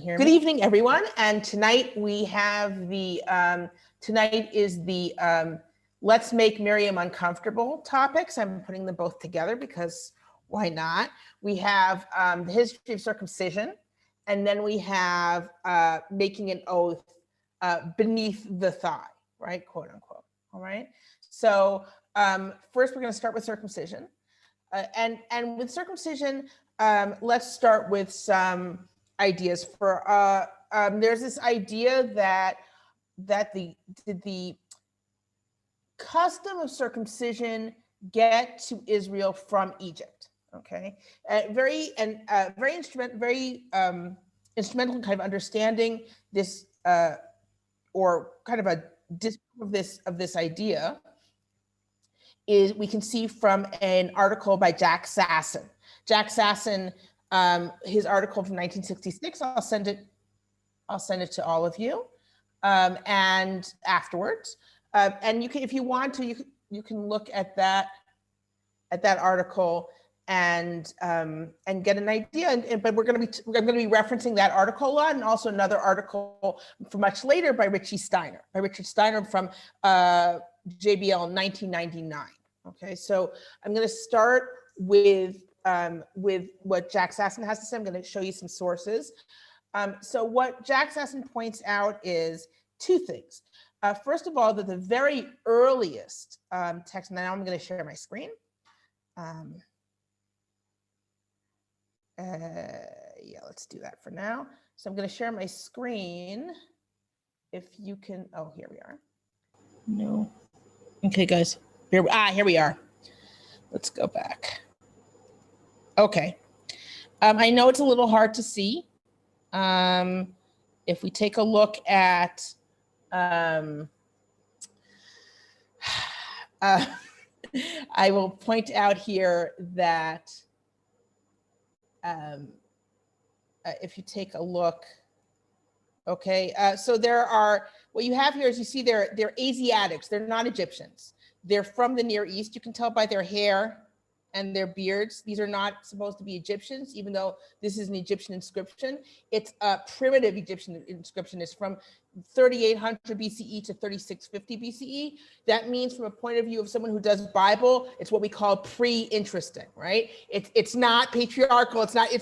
hear me? Good evening, everyone. And tonight we have tonight is the Let's Make Miriam Uncomfortable topics. I'm putting them both together because why not? We have the history of circumcision, and then we have making an oath beneath the thigh, right? Quote unquote. All right. So first we're going to start with circumcision. And with circumcision, let's start with some ideas. There's this idea that the custom of circumcision get to Israel from Egypt. Okay, very instrumental in kind of understanding this, or kind of a disproof of this idea, is we can see from an article by Jack Sasson. Jack Sasson, his article from 1966. I'll send it to all of you, and afterwards, and you can, if you want to, you can look at that article and get an idea. But I'm going to be referencing that article a lot, and also another article from much later by Richard Steiner from JBL 1999. Okay, so I'm going to start with what Jack Sasson has to say. I'm going to show you some sources. So what Jack Sasson points out is two things. First of all, that the very earliest text, and now I'm going to share my screen. Yeah, let's do that for now. So I'm going to share my screen. If you can, oh, here we are. No. Okay, guys. Here we are. Let's go back. Okay. I know it's a little hard to see. If we take a look at I will point out here that if you take a look, okay, so there are, what you have here is, you see they're Asiatics, they're not Egyptians. They're from the Near East. You can tell by their hair and their beards. These are not supposed to be Egyptians, even though this is an Egyptian inscription. It's a primitive Egyptian inscription. It's from 3800 BCE to 3650 BCE. That means, from a point of view of someone who does Bible, it's what we call pre-interesting, right? It's not patriarchal. It's not,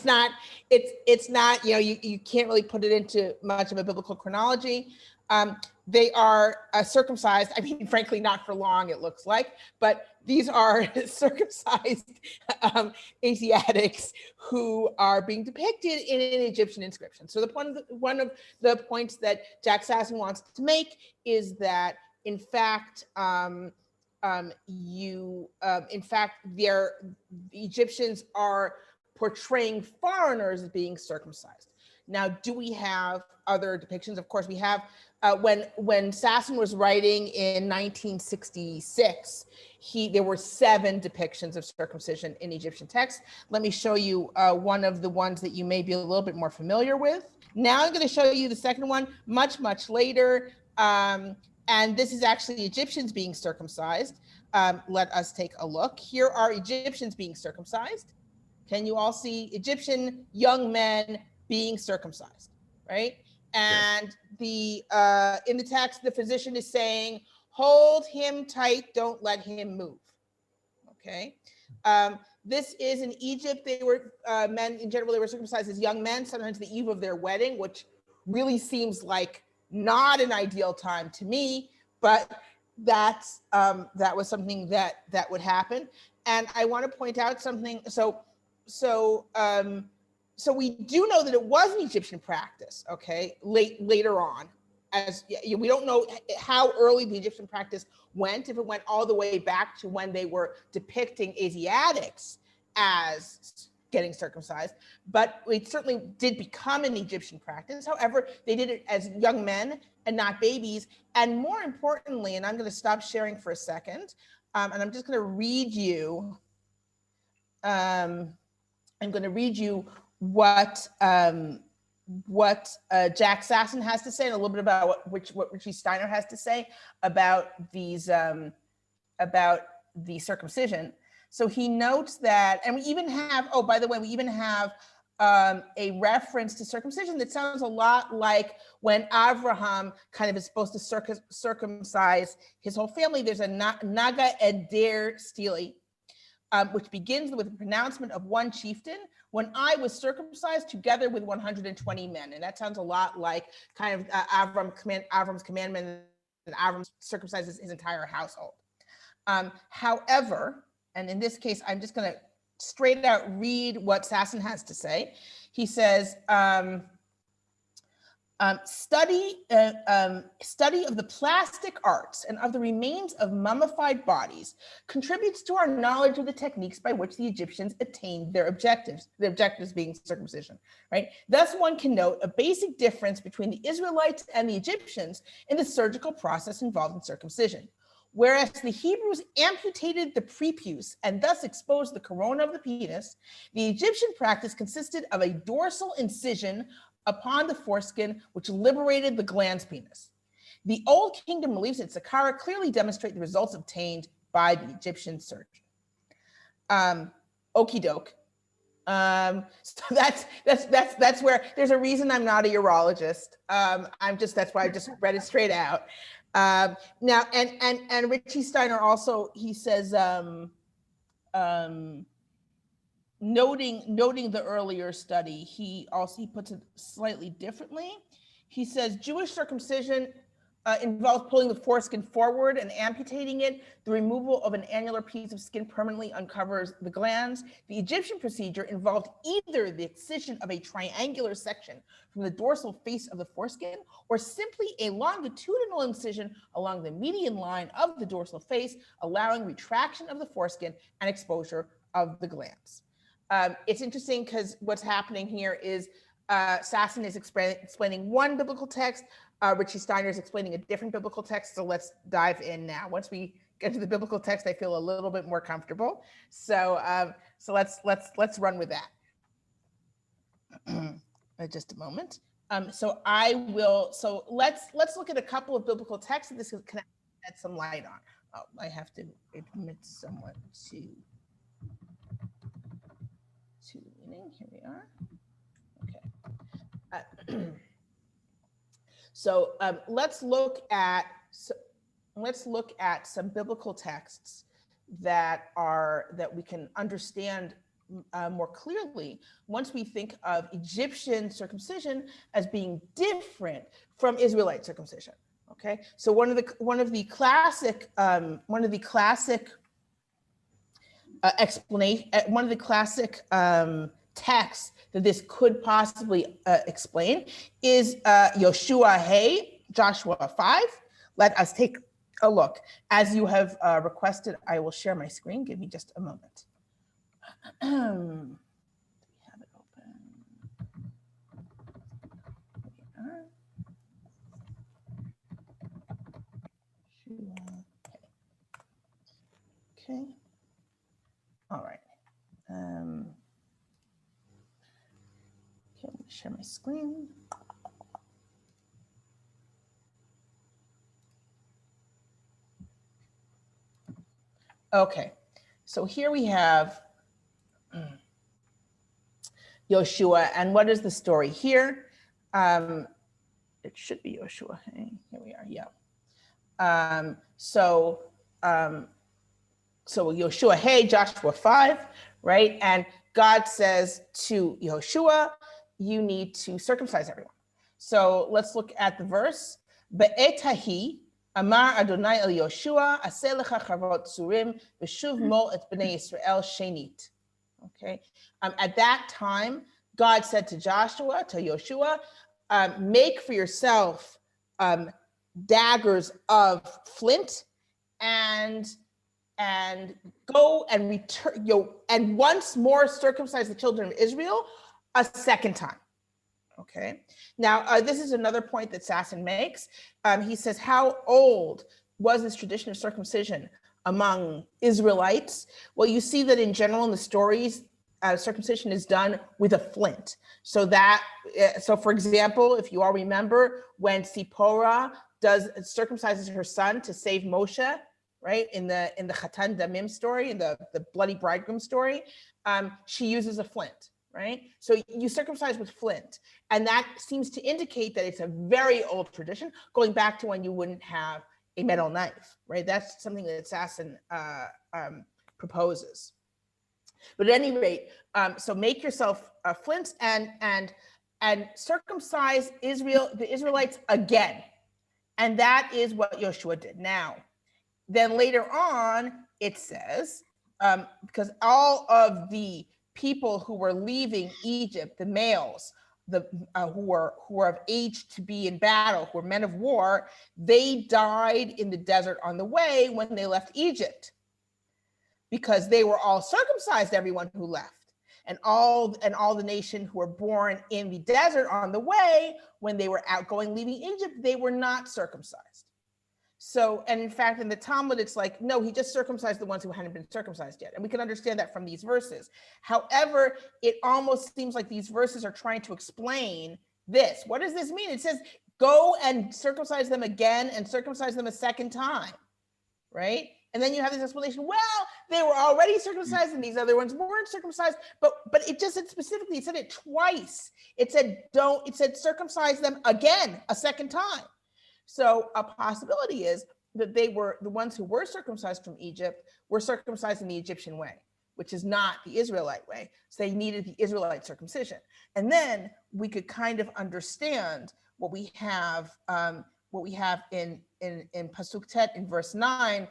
you know, you can't really put it into much of a biblical chronology. They are circumcised. I mean, frankly, not for long, it looks like, but these are circumcised Asiatics who are being depicted in an Egyptian inscription. So one of the points that Jack Sasson wants to make is that, in fact, the Egyptians are portraying foreigners as being circumcised. Now, do we have other depictions? Of course, we have. When Sasson was writing in 1966, there were 7 depictions of circumcision in Egyptian texts. Let me show you one of the ones that you may be a little bit more familiar with. Now I'm going to show you the second one, much later. And this is actually Egyptians being circumcised. Let us take a look. Here are Egyptians being circumcised. Can you all see Egyptian young men being circumcised, right? And in the text, the physician is saying, hold him tight, don't let him move. Okay. This is in Egypt. They were men in general, they were circumcised as young men, sometimes the eve of their wedding, which really seems like not an ideal time to me, but that was something that would happen. And I want to point out something. So we do know that it was an Egyptian practice, okay, later on. As we don't know how early the Egyptian practice went, if it went all the way back to when they were depicting Asiatics as getting circumcised, but it certainly did become an Egyptian practice. However, they did it as young men and not babies. And more importantly, and I'm going to stop sharing for a second, and I'm just going to read you, what Jack Sasson has to say, and a little bit about what Richie Steiner has to say about about the circumcision. So he notes that, and we even have, oh, by the way, we even have a reference to circumcision that sounds a lot like when Avraham kind of is supposed to circumcise his whole family. There's a Naga Eder Stili, which begins with a pronouncement of one chieftain, when I was circumcised together with 120 men. And that sounds a lot like kind of Avram's commandment, that Avram circumcises his entire household. However, and in this case, I'm just going to straight out read what Sasson has to say. He says, study of the plastic arts and of the remains of mummified bodies contributes to our knowledge of the techniques by which the Egyptians attained their objectives being circumcision, right? Thus, one can note a basic difference between the Israelites and the Egyptians in the surgical process involved in circumcision. Whereas the Hebrews amputated the prepuce and thus exposed the corona of the penis, the Egyptian practice consisted of a dorsal incision upon the foreskin, which liberated the glans penis. The Old Kingdom beliefs at Saqqara clearly demonstrate the results obtained by the Egyptian surgeon. Okie doke. So that's where there's a reason I'm not a urologist. That's why I just read it straight out. Now, and Richie Steiner also, he says, noting the earlier study, he puts it slightly differently. He says Jewish circumcision involves pulling the foreskin forward and amputating it. The removal of an annular piece of skin permanently uncovers the glands. The Egyptian procedure involved either the excision of a triangular section from the dorsal face of the foreskin, or simply a longitudinal incision along the median line of the dorsal face, allowing retraction of the foreskin and exposure of the glands. It's interesting because what's happening here is Sasson is explaining one biblical text, Richie Steiner is explaining a different biblical text. So let's dive in now. Once we get to the biblical text, I feel a little bit more comfortable. So let's run with that. Just a moment. So let's look at a couple of biblical texts that this can add some light on. Oh, I have to admit someone to the meeting. Here we are. Okay. So let's look at some biblical texts that we can understand more clearly once we think of Egyptian circumcision as being different from Israelite circumcision. Okay, so one of the classic texts that this could possibly explain is Joshua 5. Let us take a look. As you have requested, I will share my screen. Give me just a moment. Do we have it open? Okay. All right. Okay, let me share my screen. Okay, so here we have Joshua, and what is the story here? It should be Joshua. Hey, here we are. Yeah. So Joshua, Joshua 5, right? And God says to Joshua, you need to circumcise everyone. So let's look at the verse. Be'etahi Amar Adonai el Yoshua, aseh lecha charvot tzurim, v'shuv mo et bnei Yisrael shenit. Okay. At that time, God said to Joshua, make for yourself daggers of flint, and go and return, and once more circumcise the children of Israel a second time. Okay. Now, this is another point that Sasson makes. He says, how old was this tradition of circumcision among Israelites? Well, you see that in general in the stories, circumcision is done with a flint. So for example, if you all remember when Zipporah circumcises her son to save Moshe, right? In the Chatan Damim story, in the bloody bridegroom story, she uses a flint. right? So you circumcise with flint. And that seems to indicate that it's a very old tradition, going back to when you wouldn't have a metal knife, right? That's something that Sasson proposes. But at any rate, so make yourself flints and circumcise the Israelites again. And that is what Joshua did. Now, then later on, it says, because all of the people who were leaving Egypt, the males, who were of age to be in battle, who were men of war, they died in the desert on the way when they left Egypt, because they were all circumcised, everyone who left. And all the nation who were born in the desert on the way, when they were outgoing, leaving Egypt, they were not circumcised. So, and in fact, in the Talmud, it's like, no, he just circumcised the ones who hadn't been circumcised yet. And we can understand that from these verses. However, it almost seems like these verses are trying to explain this. What does this mean? It says, go and circumcise them again and circumcise them a second time, right? And then you have this explanation, well, they were already circumcised and these other ones weren't circumcised, but it just said specifically, it said it twice. It said circumcise them again a second time. So a possibility is that they were, the ones who were circumcised from Egypt were circumcised in the Egyptian way, which is not the Israelite way. So they needed the Israelite circumcision. And then we could kind of understand what we have in Pasuk Tet in verse 9.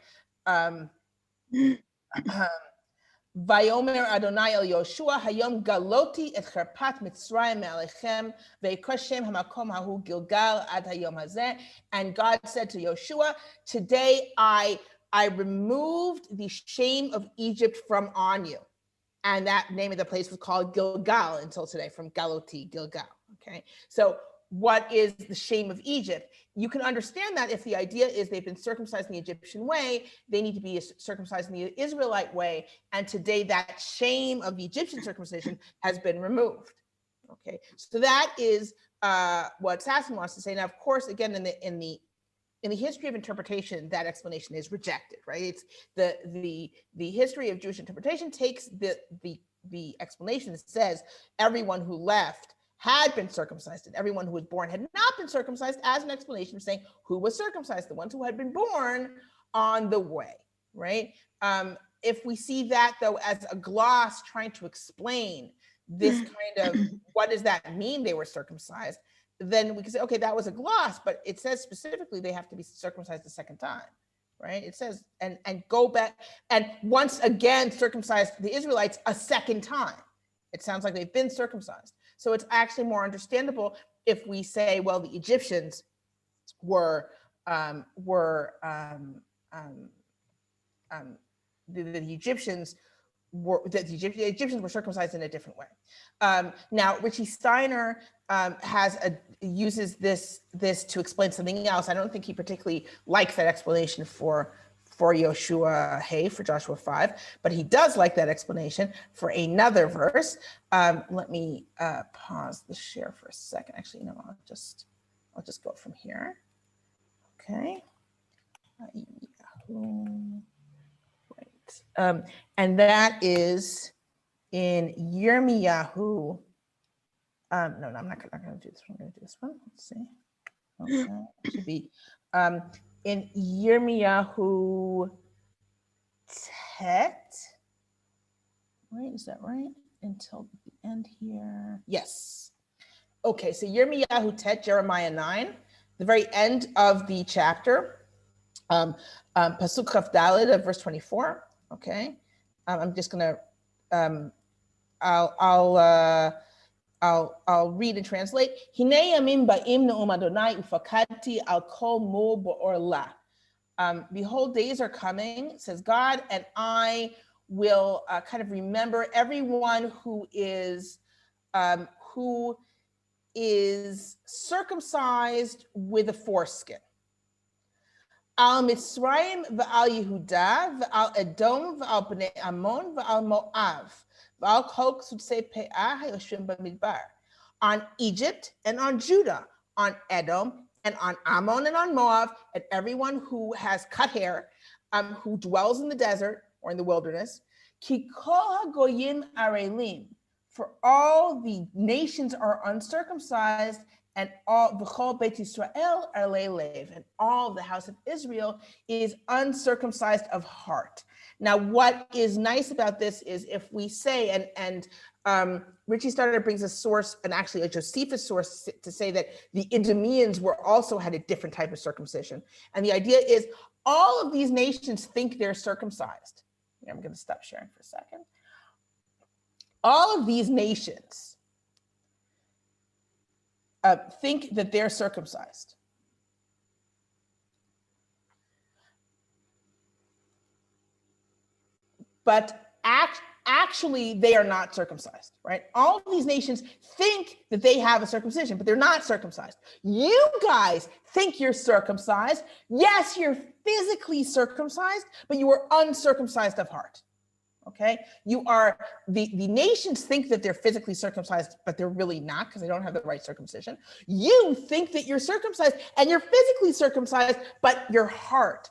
Vayomer Adonai el Yoshua hayom galoti et cherpat Mitzrayim me'alechem ve'koshem hamakom hahu Gilgal ad hayom hazeh. And God said to Yoshua, today I removed the shame of Egypt from on you. And that name of the place was called Gilgal until today, from Galoti, Gilgal. Okay, so what is the shame of Egypt? You can understand that if the idea is they've been circumcised in the Egyptian way, they need to be circumcised in the Israelite way. And today that shame of the Egyptian circumcision has been removed. Okay, so that is what Sasson wants to say. Now, of course, again, in the history of interpretation, that explanation is rejected, right? It's the history of Jewish interpretation takes the explanation that says everyone who left had been circumcised, and everyone who was born had not been circumcised, as an explanation of saying who was circumcised, the ones who had been born on the way, right? If we see that, though, as a gloss trying to explain this kind of, what does that mean they were circumcised, then we can say, okay, that was a gloss, but it says specifically they have to be circumcised a second time, right? It says, and go back, and once again circumcise the Israelites a second time. It sounds like they've been circumcised. So it's actually more understandable if we say, well, the Egyptians the Egyptians were circumcised in a different way. Now, Richie Steiner uses this to explain something else. I don't think he particularly likes that explanation for Joshua 5, but he does like that explanation for another verse. Let me pause the share for a second. Actually, no, I'll just go from here. Okay. Right. And that is in Yirmiyahu. No, I'm not going to do this one. I'm going to do this one. Let's see. Okay. It should be in Yirmiyahu Tet. Right, is that right? Until the end here. Yes. Okay, so Yirmiyahu Tet, Jeremiah 9, the very end of the chapter. Pasuk Chaf Daled of verse 24. Okay. I'm just gonna I'll read and translate. Hinei yamim ba'im ne'um Adonai ufakadti al kol mu ba'orla. Behold, days are coming, says God, and I will kind of remember everyone who is circumcised with a foreskin. Al Mitzrayim v'al Yehuda v'al Edom v'al Bnei Ammon v'al Moav v'al kol ksutzei pe'ah hayoshvim b'midbar. On Egypt and on Judah, on Edom and on Ammon and on Moab, and everyone who has cut hair, who dwells in the desert or in the wilderness. Ki kol hagoyim arelim, for all the nations are uncircumcised, and all v'chol Beit Yisrael are leilev, and all the house of Israel is uncircumcised of heart. Now, what is nice about this is if we say, and Richie Starter brings a source, and actually a Josephus source, to say that the Idumeans were also had a different type of circumcision. And the idea is all of these nations think they're circumcised. Here, I'm going to stop sharing for a second. All of these nations think that they're circumcised. But actually, they are not circumcised, right? All of these nations think that they have a circumcision, but they're not circumcised. You guys think you're circumcised. Yes, you're physically circumcised, but you are uncircumcised of heart. Okay, you are, the nations think that they're physically circumcised, but they're really not because they don't have the right circumcision. You think that you're circumcised and you're physically circumcised, but your heart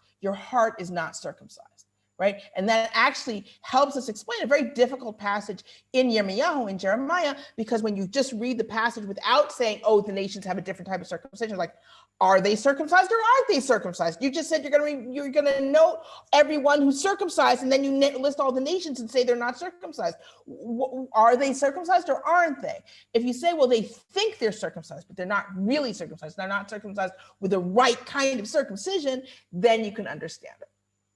is not circumcised, right? And that actually helps us explain a very difficult passage in Yirmiyahu, in Jeremiah, because when you just read the passage without saying, oh, the nations have a different type of circumcision, like, are they circumcised or aren't they circumcised? You just said you're gonna note everyone who's circumcised, and then you list all the nations and say they're not circumcised. Are they circumcised or aren't they? If you say, well, they think they're circumcised, but they're not really circumcised, they're not circumcised with the right kind of circumcision, then you can understand it.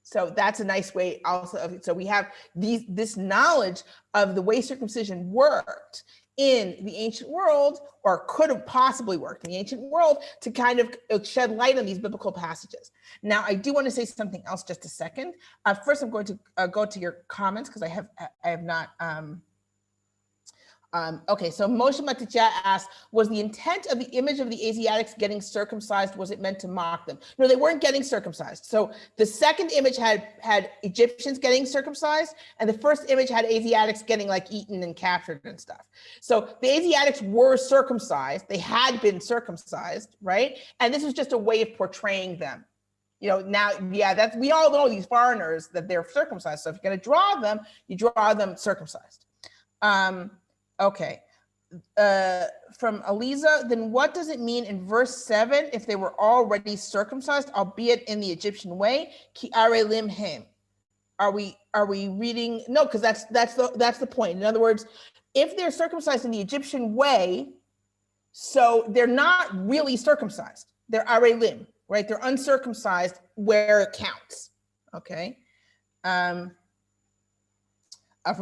So that's a nice way also. So we have this knowledge of the way circumcision worked in the ancient world, or could have possibly worked in the ancient world, to kind of shed light on these biblical passages. Now, I do want to say something else just a second. First, I'm going to go to your comments because I have not. Okay, so Moshe Matitya asks, was the intent of the image of the Asiatics getting circumcised, was it meant to mock them? No, they weren't getting circumcised. So the second image had Egyptians getting circumcised, and the first image had Asiatics getting like eaten and captured and stuff. So the Asiatics were circumcised, they had been circumcised, right? And this was just a way of portraying them. You know, now, yeah, we all know these foreigners that they're circumcised. So if you're gonna draw them, you draw them circumcised. Okay, from Aliza, then what does it mean in verse 7 if they were already circumcised, albeit in the Egyptian way? Ki are lim hem. Are we reading? No, because that's the point. In other words, if they're circumcised in the Egyptian way, so they're not really circumcised. They're are lim, right? They're uncircumcised where it counts. Okay. From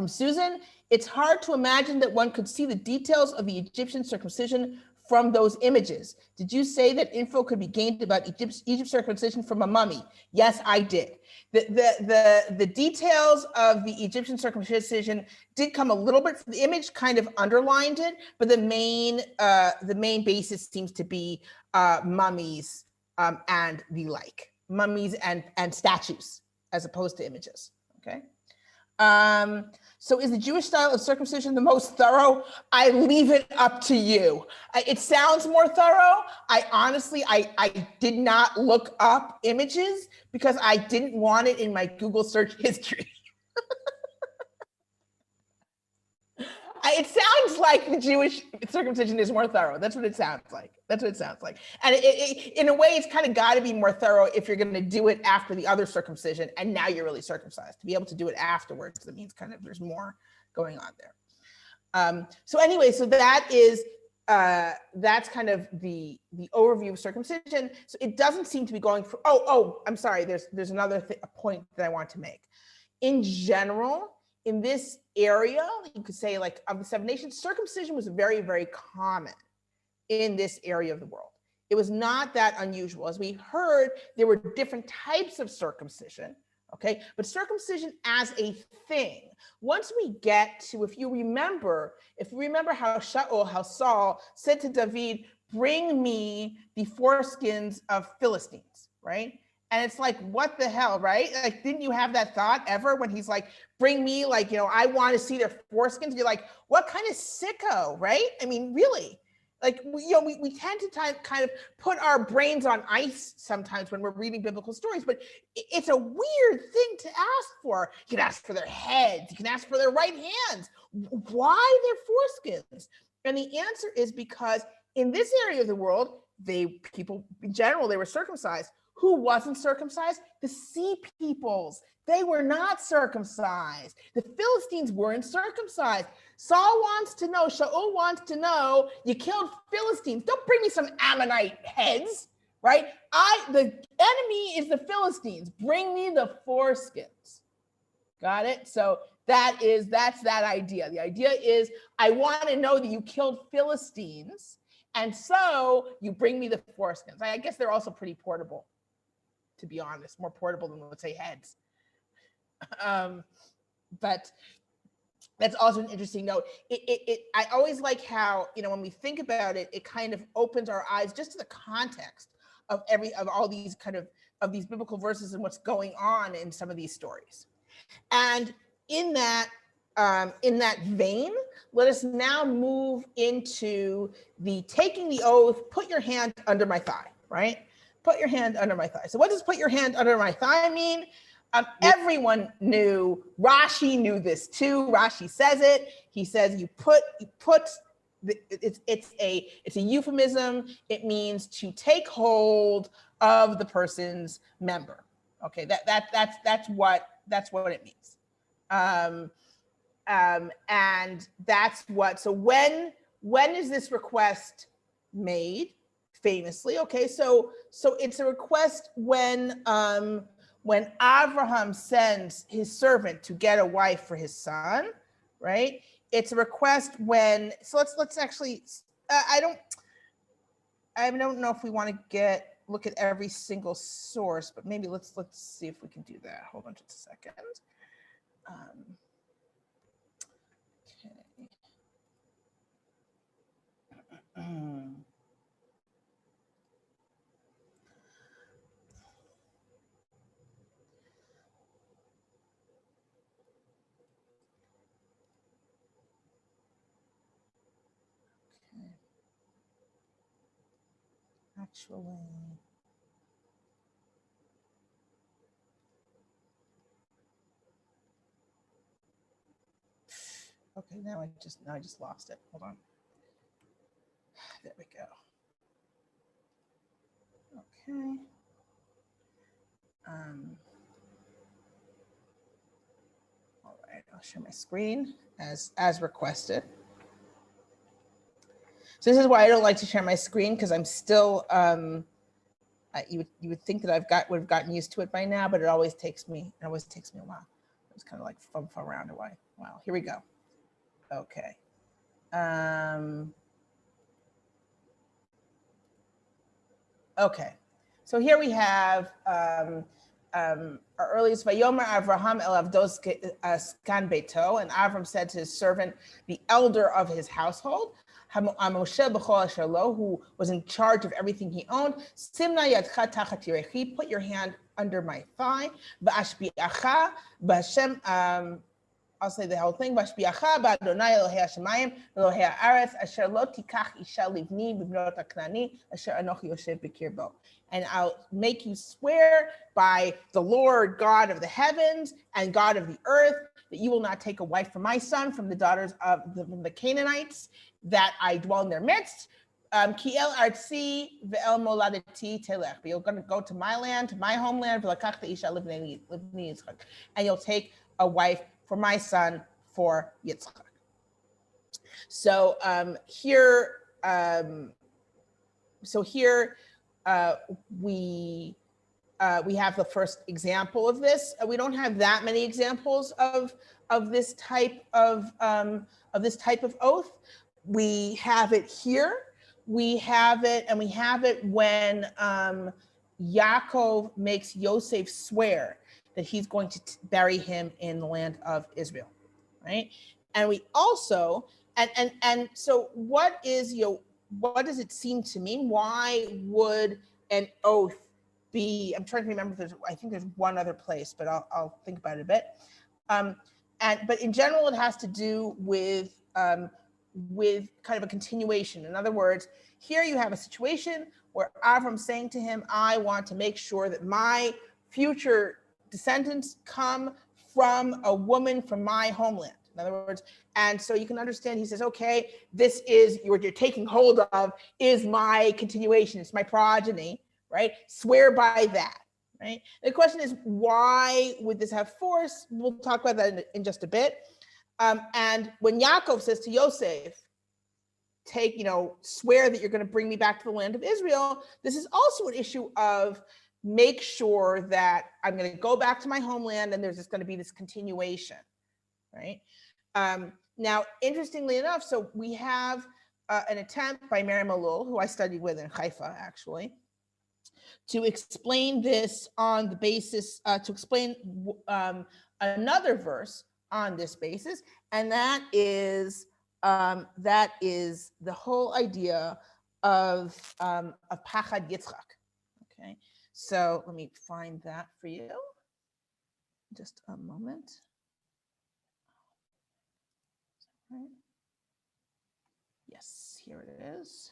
Susan, it's hard to imagine that one could see the details of the Egyptian circumcision from those images. Did you say that info could be gained about Egypt's circumcision from a mummy? Yes, I did. The details of the Egyptian circumcision did come a little bit. The image kind of underlined it, but the main basis seems to be mummies and the like, mummies and statues as opposed to images. Okay. So is the Jewish style of circumcision the most thorough? I leave it up to you. It sounds more thorough. I honestly did not look up images because I didn't want it in my Google search history. It sounds like the Jewish circumcision is more thorough. That's what it sounds like. That's what it sounds like. And in a way, it's kind of got to be more thorough if you're going to do it after the other circumcision, and now you're really circumcised. To be able to do it afterwards, that means kind of there's more going on there. So anyway, so that is that's kind of the overview of circumcision. So it doesn't seem to be going for. Oh, I'm sorry. There's another a point that I want to make. In general, in this area, you could say, like, of the 7 nations, circumcision was very, very common in this area of the world. It was not that unusual. As we heard, there were different types of circumcision, okay? But circumcision as a thing, once we get to, if you remember how Saul said to David, bring me the foreskins of Philistines, right? And it's like, what the hell, right? Like, didn't you have that thought ever when he's like, bring me, like, I want to see their foreskins? You're like, what kind of sicko, right? I mean, really? like we tend to kind of put our brains on ice sometimes when we're reading biblical stories, but it's a weird thing to ask for. You can ask for their heads, you can ask for their right hands. Why their foreskins? And the answer is because in this area of the world, people in general, they were circumcised. Who wasn't circumcised? The sea peoples. They were not circumcised. The Philistines weren't circumcised. Saul wants to know, Shaul wants to know, you killed Philistines. Don't bring me some Ammonite heads, right? The enemy is the Philistines. Bring me the foreskins. Got it? So that's that idea. The idea is, I want to know that you killed Philistines, and so you bring me the foreskins. I guess they're also pretty portable, to be honest, more portable than, let's say, heads. But that's also an interesting note. I always like how, when we think about it, it kind of opens our eyes just to the context of all these of these biblical verses and what's going on in some of these stories. And in that vein, let us now move into the taking the oath, put your hand under my thigh, right? Put your hand under my thigh. So what does put your hand under my thigh mean? Everyone knew, Rashi knew this too. Rashi says it. He says it's a euphemism. It means to take hold of the person's member. Okay, that's what it means. And that's what, so when is this request made? Famously, okay, so it's a request when Abraham sends his servant to get a wife for his son, right? It's a request when, so let's actually, I don't know if we want to look at every single source, but maybe let's see if we can do that. Hold on just a second. Okay. Actually, okay, now I just lost it. Hold on. There we go. Okay. All right, I'll share my screen as requested. So this is why I don't like to share my screen, because I'm still, you would think that would have gotten used to it by now, but it always takes me a while. It's kind of like fun around a while. Wow, here we go. Okay. Okay, so here we have our earliest Vayomer Avraham el Avdos Skan Beito, and Avram said to his servant, the elder of his household, Moshe B'chol Asher Lo, who was in charge of everything he owned, Simna Yadcha Tachat Yirechi, put your hand under my thigh, B'ashbi'acha B'Hashem. I'll say the whole thing. Vashbiacha ba'Adonai Elohei Hashemayim Elohei Haaretz Asher lo tikach isha livni b'bnot haKnani Asher anochi yoshev b'kirbo. And I'll make you swear by the Lord God of the heavens and God of the earth that you will not take a wife for my son from the daughters of the Canaanites, that I dwell in their midst. Ki el artzi ve'el moladeti telech. You're going to go to my land, to my homeland, v'lakachta isha livni Yitzchak, and you'll take a wife for my son, for Yitzchak. So here we have the first example of this. We don't have that many examples of this type of oath. We have it here. We have it when Yaakov makes Yosef swear that he's going to bury him in the land of Israel, right? And we also, and so what does it seem to mean? Why would an oath be, I'm trying to remember if I think there's one other place, but I'll think about it a bit. But in general, it has to do with with kind of a continuation. In other words, here you have a situation where Avram's saying to him, I want to make sure that my future descendants come from a woman from my homeland. In other words, and so you can understand, he says, okay, this is what you're taking hold of is my continuation, it's my progeny, right? Swear by that, right? The question is, why would this have force? We'll talk about that in just a bit. And when Yaakov says to Yosef, swear that you're going to bring me back to the land of Israel, this is also an issue of make sure that I'm going to go back to my homeland and there's just going to be this continuation, right? Now, interestingly enough, so we have an attempt by Mary Malul, who I studied with in Haifa, actually, to explain this on the basis, to explain another verse on this basis, and that is the whole idea of pahad Yitzchak. Okay, so let me find that for you. Just a moment. Right. Yes, here it is.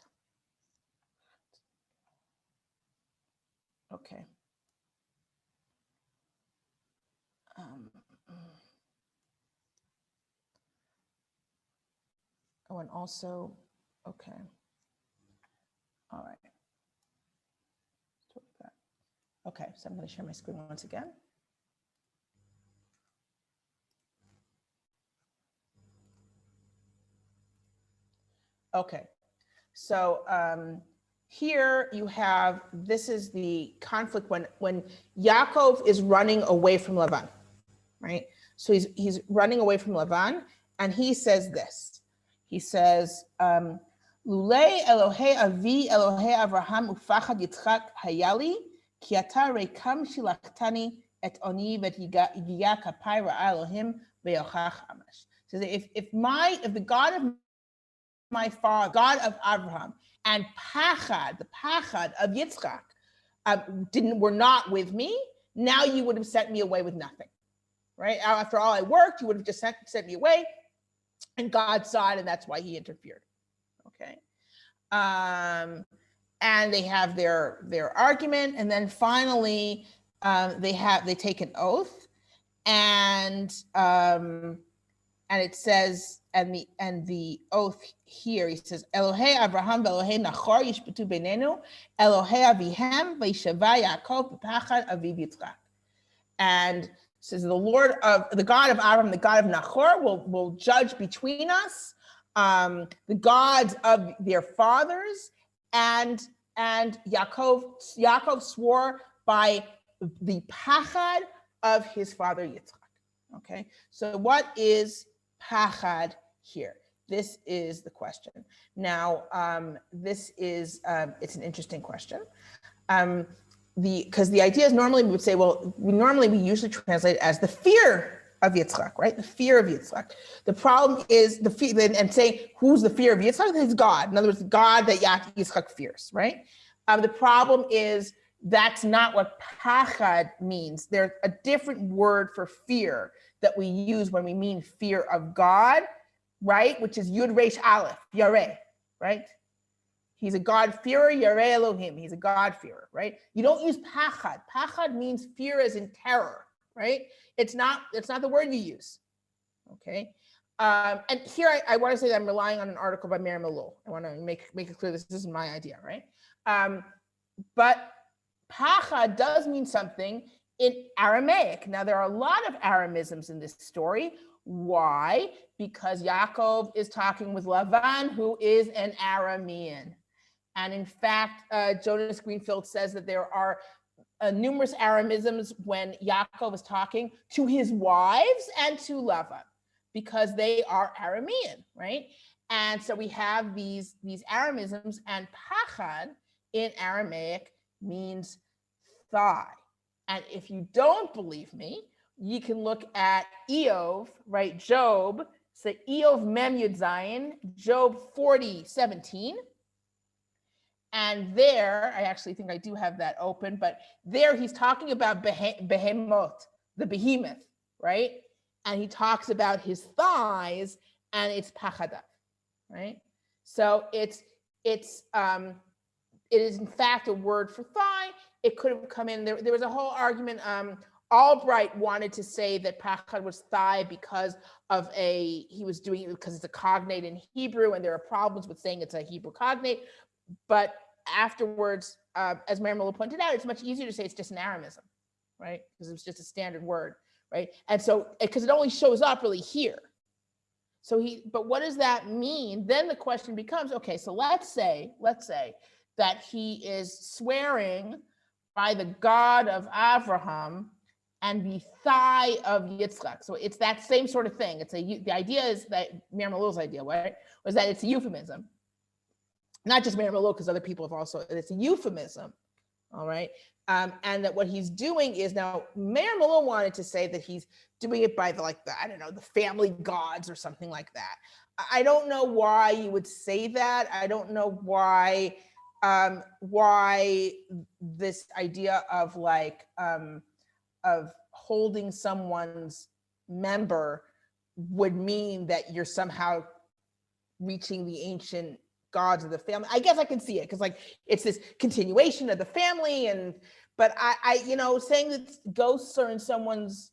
Okay. Oh, and also, okay. All right. Okay, so I'm going to share my screen once again. Okay, so here you have, this is the conflict when Yaakov is running away from Lavan, right? So he's running away from Lavan, and he says this. He says, Lulei Elohei Avi Elohei Avraham ufachad Yitzchak hayali ki ata rekam shilachtani et oni vet yiga kapai ra'a Elohim ve'yochach amash. So if the God of my father, God of Abraham, and pahad, the pahad of Yitzchak, were not with me, now you would have sent me away with nothing, right? After all I worked, you would have just sent me away, and God saw it, and that's why he interfered, okay? And they have their argument, and then finally they take an oath, and it says, and the oath here, he says, Elohei Avraham ve'Elohei Nachor yishpetu beinenu, Elohei Avihem ve'yishava Yaakov b'pachad aviv Yitzchak. And says the God of Abraham, the God of Nachor will judge between us, the gods of their fathers, and Yaakov swore by the pachad of his father Yitzchak. Okay, so what is pahad here? This is the question. Now, this is, it's an interesting question. Because the idea is normally we would say, well, we usually translate it as the fear of Yitzchak, right? The fear of Yitzchak. The problem is the fear, and say, who's the fear of Yitzchak? It's God. In other words, the God that Yitzchak fears, right? The problem is that's not what pachad means. There's a different word for fear that we use when we mean fear of God, right? Which is Yud Resh Aleph, Yareh, right? He's a God-fearer, Yareh Elohim. He's a God-fearer, right? You don't use pachad. Pachad means fear as in terror, right? It's not the word you use, okay? And here I want to say that I'm relying on an article by Mary Malul. I want to make it clear this isn't my idea, right? But pachad does mean something in Aramaic. Now, there are a lot of Aramisms in this story. Why? Because Yaakov is talking with Lavan, who is an Aramean. And in fact, Jonas Greenfield says that there are numerous Aramisms when Yaakov is talking to his wives and to Lavan, because they are Aramean, right? And so we have these Aramisms, and pachad in Aramaic means thigh. And if you don't believe me, you can look at Eov, right? Job, so Eov Mem Yud Zayin, Job 40:17. And there, I actually think I do have that open, but there he's talking about behemoth, the behemoth, right? And he talks about his thighs, and it's pachadav, right? So it is in fact a word for thigh. It could have come in, there was a whole argument. Albright wanted to say that pahad was thigh because he was doing it because it's a cognate in Hebrew, and there are problems with saying it's a Hebrew cognate. But afterwards, as Mary Malou pointed out, it's much easier to say it's just an Aramism, right? Because it's just a standard word, right? And so, because it only shows up really here. So but what does that mean? Then the question becomes, okay, so let's say that he is swearing by the God of Avraham and the thigh of Yitzchak. So it's that same sort of thing. The idea is that Mary Malou's idea, right, was that it's a euphemism. Not just Mary Malou, because other people have also, it's a euphemism, all right? And that what he's doing is, now Mary Malou wanted to say that he's doing it by the family gods or something like that. I don't know why you would say that. I don't know why this idea of of holding someone's member would mean that you're somehow reaching the ancient gods of the family. I guess I can see it because it's this continuation of the family, but I saying that ghosts are in someone's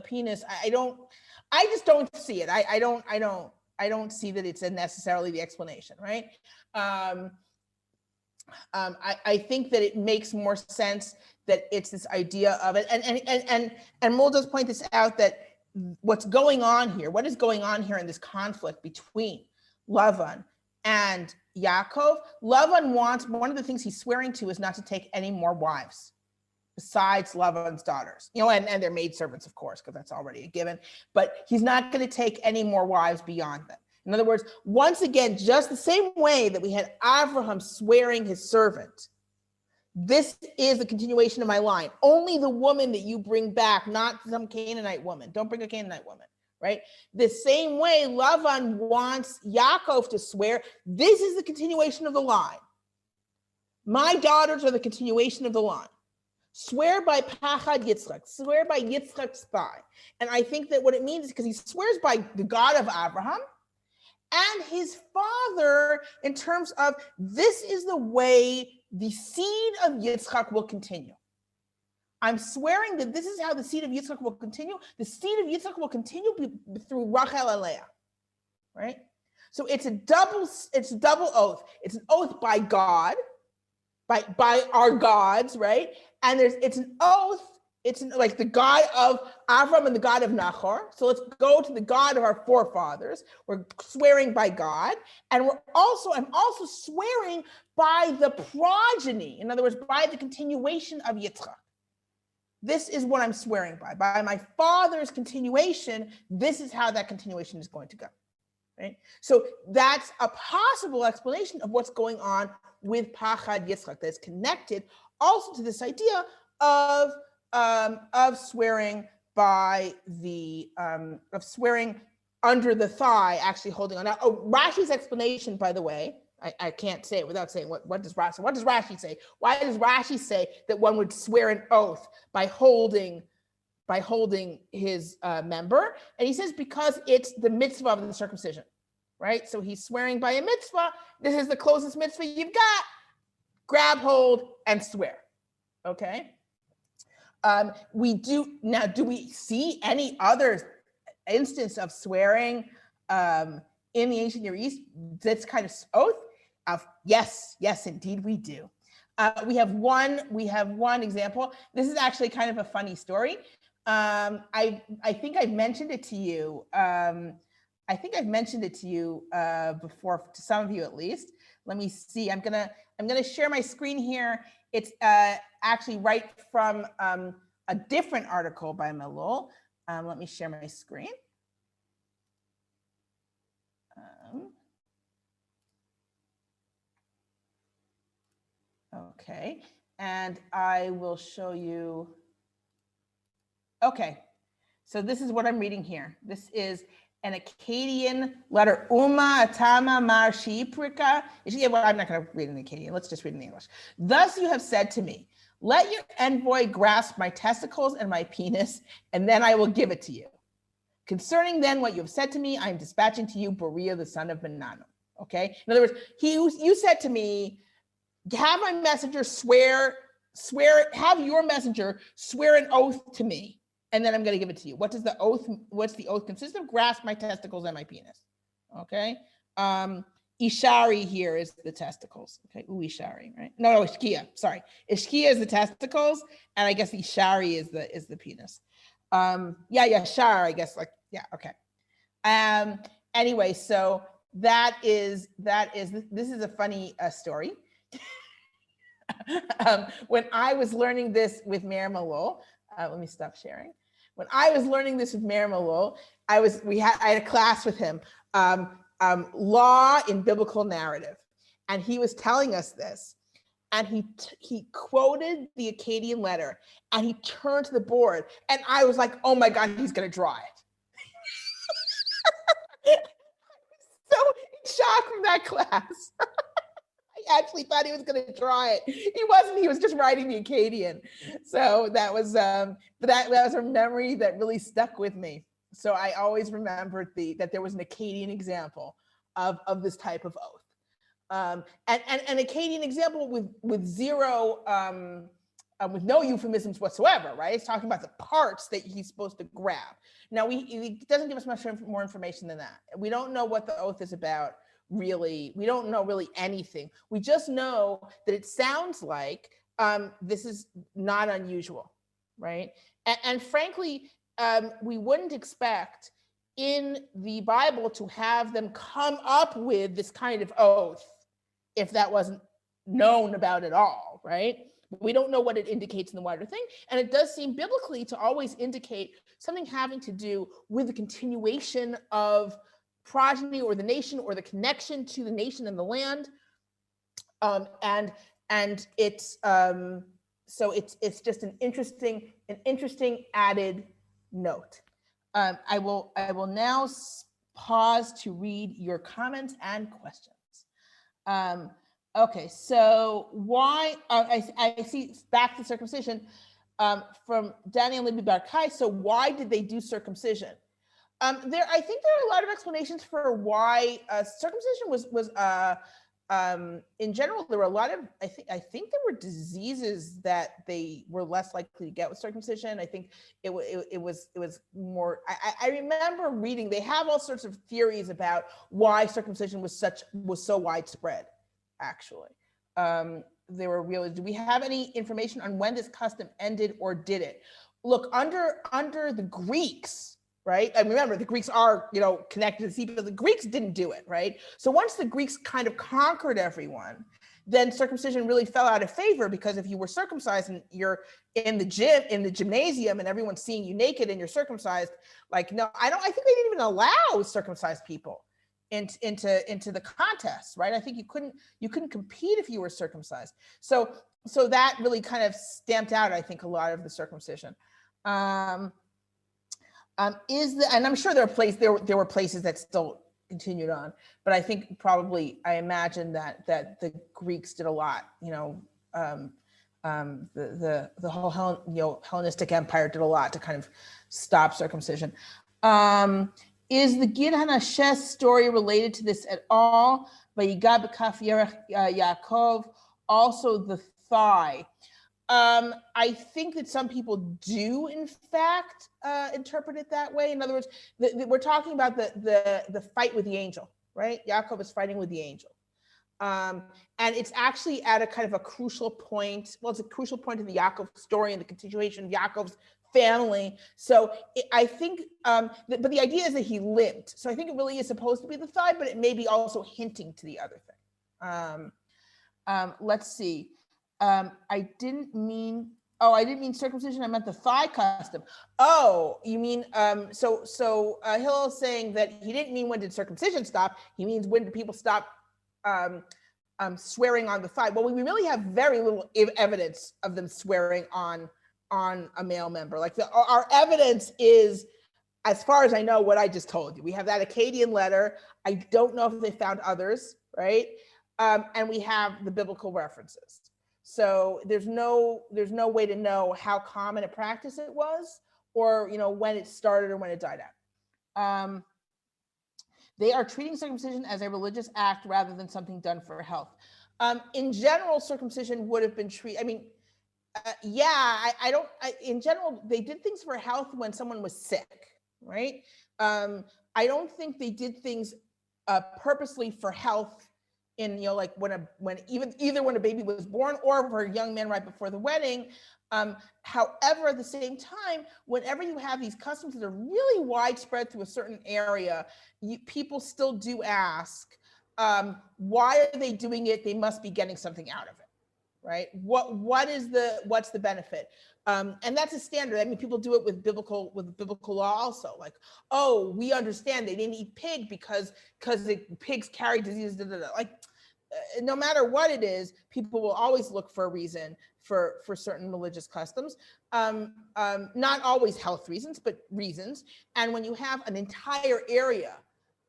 penis, I just don't see it. I don't see that it's necessarily the explanation, right? I think that it makes more sense that it's this idea of it, and Mul does point this out, that what is going on here in this conflict between Lavan and Yaakov. Lavan wants, one of the things he's swearing to is not to take any more wives besides Lavan's daughters, and their maidservants, of course, because that's already a given, but he's not going to take any more wives beyond them. In other words, once again, just the same way that we had Avraham swearing his servant, this is the continuation of my line. Only the woman that you bring back, not some Canaanite woman. Don't bring a Canaanite woman, right? The same way Lavan wants Yaakov to swear, this is the continuation of the line. My daughters are the continuation of the line. Swear by pahad Yitzchak, swear by Yitzchak's thigh. And I think that what it means is because he swears by the God of Abraham and his father, in terms of this is the way the seed of Yitzchak will continue. I'm swearing that this is how the seed of Yitzchak will continue. The seed of Yitzchak will continue through Rachel and Leah, right? So it's a double oath. It's an oath by God, by our gods, right? And it's an oath. It's like the God of Avram and the God of Nahor. So let's go to the God of our forefathers. We're swearing by God. And I'm also swearing by the progeny. In other words, by the continuation of Yitzchak. This is what I'm swearing by. By my father's continuation, this is how that continuation is going to go. Right? So that's a possible explanation of what's going on with pahad Yitzchak that's connected also to this idea of swearing by of swearing under the thigh, actually holding on. Now, Rashi's explanation, by the way, I can't say it without saying what does Rashi say? Why does Rashi say that one would swear an oath by holding his member? And he says because it's the mitzvah of the circumcision, right? So he's swearing by a mitzvah. This is the closest mitzvah you've got. Grab hold and swear. Okay. Do we see any other instance of swearing in the ancient Near East that's kind of oath? Yes, indeed we do. We have one example. This is actually kind of a funny story. I think I've mentioned it to you. Before, to some of you at least. Let me see. I'm gonna share my screen here. It's actually right from a different article by Malou. Let me share my screen. Okay, and I will show you. Okay, so this is what I'm reading here. This is an Akkadian letter. Uma atama mar shiprika. I'm not going to read in Akkadian. Let's just read in English. Thus you have said to me, let your envoy grasp my testicles and my penis, and then I will give it to you. Concerning then what you have said to me, I am dispatching to you Beriah the son of Benanu. Okay. In other words, you said to me, have my messenger have your messenger swear an oath to me, and then I'm going to give it to you. What's the oath consist of? Grasp my testicles and my penis. Okay. Ishari here is the testicles. Okay. Ishari, right? No, Ishkia. Sorry. Ishkia is the testicles, and I guess Ishari is the penis. Shar, I guess, like, yeah, okay. Anyway, so this is a funny story. When I was learning this with Meir Malol, let me stop sharing. When I was learning this with Meir Malol, I had a class with him, law in biblical narrative, and he was telling us this, and he quoted the Akkadian letter, and he turned to the board, and I was like, oh my God, he's going to draw it. So in shock from that class. I actually thought he was going to draw it. He wasn't. He was just writing the Akkadian. So that was that was a memory that really stuck with me. So I always remembered that there was an Akkadian example of this type of oath, and an Akkadian example with zero with no euphemisms whatsoever. Right? It's talking about the parts that he's supposed to grab. Now he doesn't give us much more information than that. We don't know what the oath is about. Really, we don't know really anything. We just know that it sounds like this is not unusual, right? And frankly, we wouldn't expect in the Bible to have them come up with this kind of oath if that wasn't known about at all, right? We don't know what it indicates in the wider thing. And it does seem biblically to always indicate something having to do with the continuation of progeny or the nation or the connection to the nation and the land. And it's so it's just an interesting added note. I will now pause to read your comments and questions. Okay, so why I see back to circumcision from Daniel Libby Barkai. So why did they do circumcision? I think there are a lot of explanations for why circumcision was in general. There were a lot of I think there were diseases that they were less likely to get with circumcision. I think it was more. I remember reading. They have all sorts of theories about why circumcision was so widespread. Actually, they were really. Do we have any information on when this custom ended, or did it? Look, under the Greeks. Right. And remember, the Greeks are, connected to sea, but the Greeks didn't do it. Right. So once the Greeks kind of conquered everyone, then circumcision really fell out of favor, because if you were circumcised and you're in the gymnasium and everyone's seeing you naked and you're circumcised, like, no, I think they didn't even allow circumcised people into the contest. Right. I think you couldn't compete if you were circumcised. So that really kind of stamped out, I think, a lot of the circumcision. And I'm sure there were places that still continued on, but I think I imagine that the Greeks did a lot. The whole Hellenistic Empire did a lot to kind of stop circumcision. Is the Gid Hanashes story related to this at all? Vayigad b'kaf Yerech Yaakov, also the thigh. I think that some people do, in fact, interpret it that way. In other words, we're talking about the fight with the angel, right? Yaakov is fighting with the angel. And it's actually at a kind of a crucial point. Well, it's a crucial point in the Yaakov story and the continuation of Yaakov's family. So I think, but the idea is that he limped. So I think it really is supposed to be the thigh, but it may be also hinting to the other thing. Let's see. I didn't mean circumcision. I meant the thigh custom. Oh, you mean, so Hillel is saying that he didn't mean when did circumcision stop. He means when did people stop swearing on the thigh. Well, we really have very little evidence of them swearing on a male member. Like our evidence is, as far as I know, what I just told you. We have that Akkadian letter. I don't know if they found others, right? And we have the biblical references. So there's no way to know how common a practice it was, or when it started or when it died out. They are treating circumcision as a religious act rather than something done for health. In general, circumcision would have been treated, in general, they did things for health when someone was sick, right? I don't think they did things purposely for health in, like either when a baby was born or for a young man right before the wedding. However, at the same time, whenever you have these customs that are really widespread through a certain area, people still do ask, why are they doing it? They must be getting something out of it, right? What's the benefit? And that's a standard. I mean, people do it with biblical law also. Like, oh, we understand they didn't eat pig because the pigs carry diseases. Like, no matter what it is, people will always look for a reason for certain religious customs. Not always health reasons, but reasons. And when you have an entire area,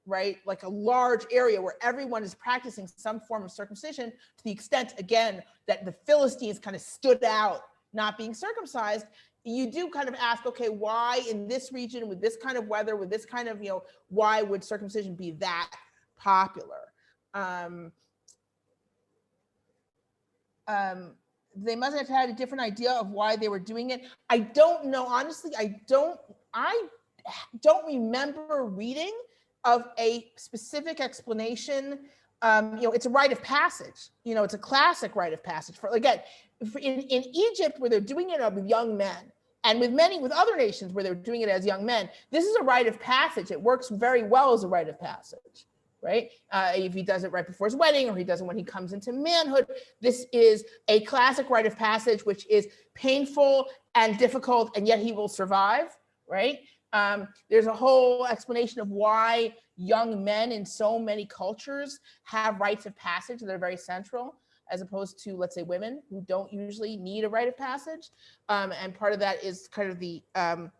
right, like a large area where everyone is practicing some form of circumcision, to the extent, again, that the Philistines kind of stood out not being circumcised, you do kind of ask, okay, why in this region with this kind of weather, with this kind of, why would circumcision be that popular? They must have had a different idea of why they were doing it. I don't know, honestly. I don't remember reading of a specific explanation. It's a rite of passage. It's a classic rite of passage. In Egypt, where they're doing it with young men, and with other nations where they're doing it as young men, this is a rite of passage. It works very well as a rite of passage, right? If he does it right before his wedding, or he does it when he comes into manhood, this is a classic rite of passage, which is painful and difficult, and yet he will survive, right? There's a whole explanation of why young men in so many cultures have rites of passage that are very central, as opposed to, let's say, women who don't usually need a rite of passage. And part of that is kind of and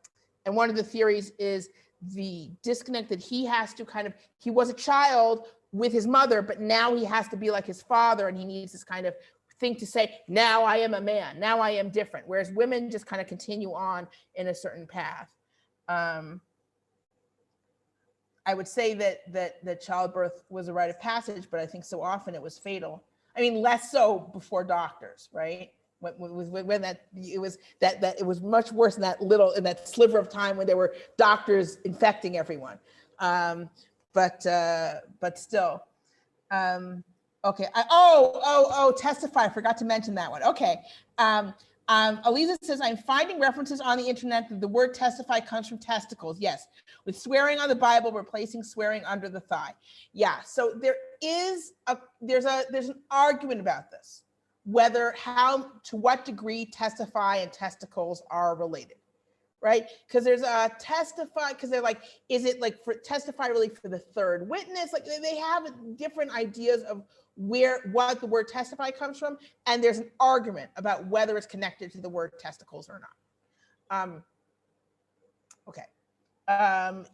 one of the theories is the disconnect that he has to he was a child with his mother, but now he has to be like his father, and he needs this kind of thing to say, now I am a man, now I am different. Whereas women just kind of continue on in a certain path. I would say that childbirth was a rite of passage, but I think so often it was fatal. I mean, less so before doctors, right? When it was much worse in that sliver of time when there were doctors infecting everyone. But still. Okay. Testify. I forgot to mention that one. Okay. Aliza says, I'm finding references on the internet that the word testify comes from testicles. Yes, with swearing on the Bible, replacing swearing under the thigh. Yeah, so there's an argument about this, to what degree testify and testicles are related, right? Because there's a testify, because they're like, is it like for testify really for the third witness? Like they have different ideas of what the word testify comes from, and there's an argument about whether it's connected to the word testicles or not. Okay.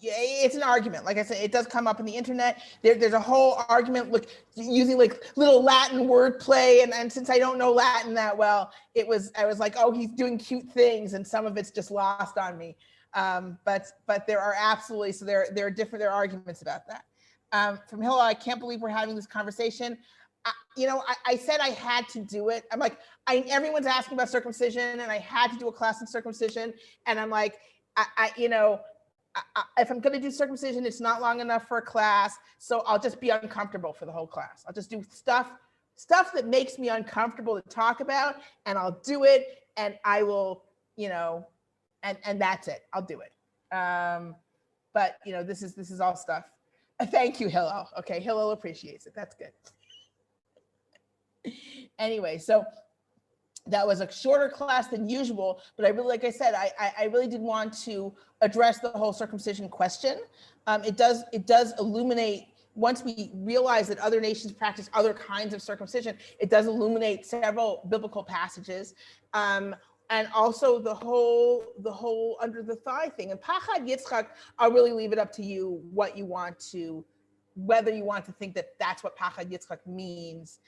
It's an argument. Like I said, it does come up on the internet. There's a whole argument using little Latin wordplay, and since I don't know Latin that well, I was like, oh, he's doing cute things, and some of it's just lost on me. But there are absolutely, so there are arguments about that. From Hillel, I can't believe we're having this conversation. I said I had to do it. I'm like, everyone's asking about circumcision, and I had to do a class on circumcision, and I'm like, if I'm going to do circumcision, it's not long enough for a class, so I'll just be uncomfortable for the whole class. I'll just do stuff that makes me uncomfortable to talk about, and I'll do it, and I will, and that's it. I'll do it. But this is all stuff. Thank you, Hillel. Okay, Hillel appreciates it. That's good. Anyway, so that was a shorter class than usual, but I really, like I said, I really did want to address the whole circumcision question. It does illuminate, once we realize that other nations practice other kinds of circumcision, it does illuminate several biblical passages. And also the whole under the thigh thing. And pahad Yitzchak, I'll really leave it up to you whether you want to think that that's what pahad Yitzchak means.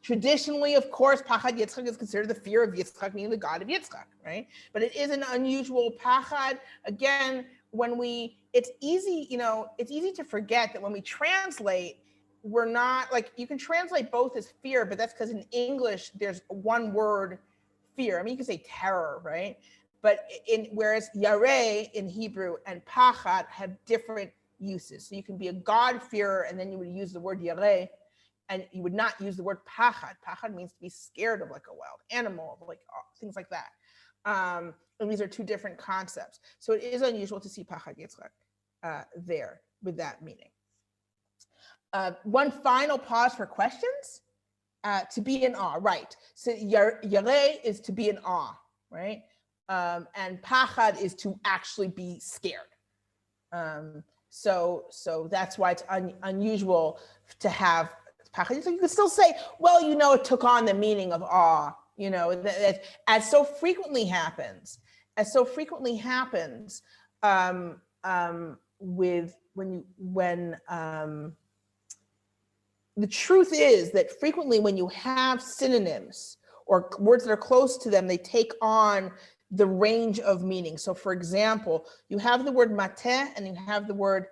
Traditionally, of course, pahad Yitzchak is considered the fear of Yitzchak, meaning the God of Yitzchak, right? But it is an unusual pahad. Again, it's easy, it's easy to forget that when we translate, we're not like, you can translate both as fear, but that's because in English, there's one word, fear. I mean, you can say terror, right? But whereas yareh in Hebrew and pahad have different uses. So you can be a God-fearer, and then you would use the word yareh, and you would not use the word pahad. Pahad means to be scared of, like a wild animal, like things like that. And these are two different concepts. So it is unusual to see pahad Yitzchak there with that meaning. One final pause for questions. To be in awe, right? So yareh is to be in awe, right? And pahad is to actually be scared. So that's why it's unusual to have pahad. So you could still say, well, it took on the meaning of awe, as so frequently happens, the truth is that frequently when you have synonyms or words that are close to them, they take on the range of meaning. So for example, you have the word mateh and you have the word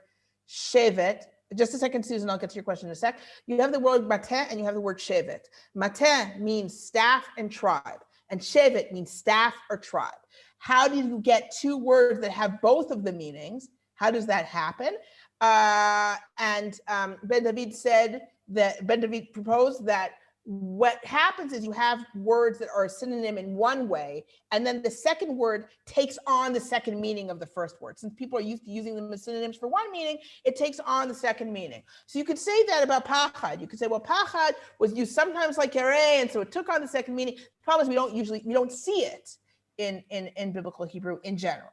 shevet. Just a second, Susan, I'll get to your question in a sec. You have the word mateh and you have the word shevet. Mateh means staff and tribe, and shevet means staff or tribe. How do you get two words that have both of the meanings? How does that happen? Ben David proposed that what happens is you have words that are a synonym in one way, and then the second word takes on the second meaning of the first word. Since people are used to using them as synonyms for one meaning, it takes on the second meaning. So you could say that about pahad. You could say, well, pahad was used sometimes like yareh, and so it took on the second meaning. The problem is we don't see it in biblical Hebrew in general.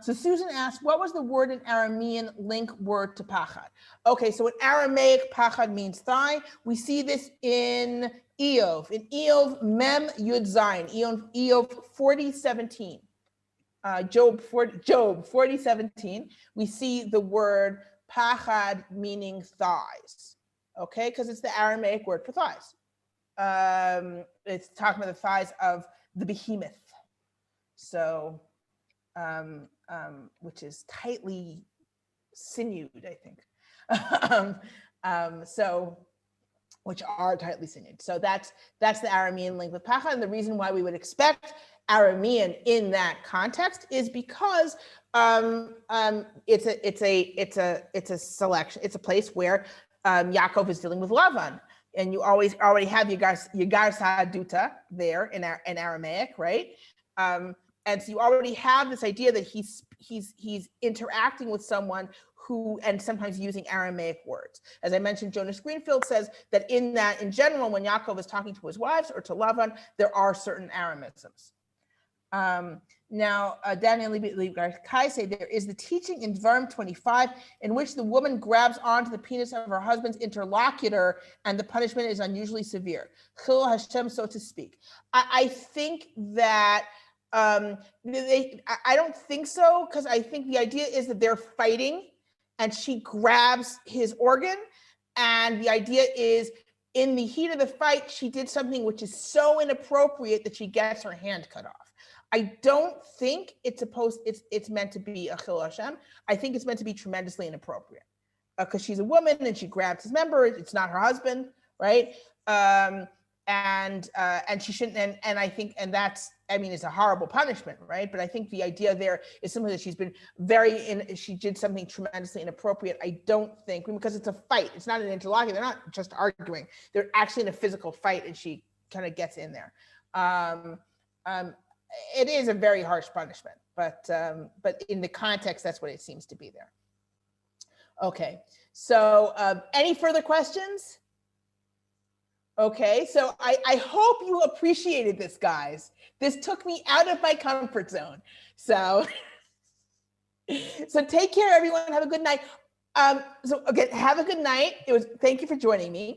So Susan asked, what was the word in Aramean link word to pahad? Okay, so in Aramaic, pahad means thigh. We see this in Eov. In Eov, mem yud zayin, Eov 40:17. Job 40:17, we see the word pahad meaning thighs, okay? Because it's the Aramaic word for thighs. It's talking about the thighs of the behemoth. So, which is tightly sinewed, I think. Which are tightly sinewed. So that's the Aramean link with pahad. And the reason why we would expect Aramean in that context is because it's a selection. It's a place where Yaakov is dealing with Lavan, and you already have Yigar Sa'aduta there in Aramaic, right? And so you already have this idea that he's interacting with someone who, and sometimes using Aramaic words. As I mentioned, Jonas Greenfield says that in general, when Yaakov is talking to his wives or to Lavan, there are certain Aramisms. Now, Daniel Kai say there is the teaching in Dvarim 25 in which the woman grabs onto the penis of her husband's interlocutor and the punishment is unusually severe. Chil Hashem, so to speak. I think that I don't think so, because I think the idea is that they're fighting and she grabs his organ, and the idea is in the heat of the fight, she did something which is so inappropriate that she gets her hand cut off. I don't think it's meant to be a chil Hashem. I think it's meant to be tremendously inappropriate because she's a woman and she grabs his member. It's not her husband, right? And she shouldn't. And I think, and that's, I mean, it's a horrible punishment, right? But I think the idea there is simply that she's been she did something tremendously inappropriate. I don't think, because it's a fight. It's not an interlocutor. They're not just arguing. They're actually in a physical fight, and she kind of gets in there. It is a very harsh punishment, but in the context, that's what it seems to be there. Okay, so any further questions? Okay, so I hope you appreciated this, guys. This took me out of my comfort zone. So, so take care, everyone. Have a good night. So again, have a good night. Thank you for joining me.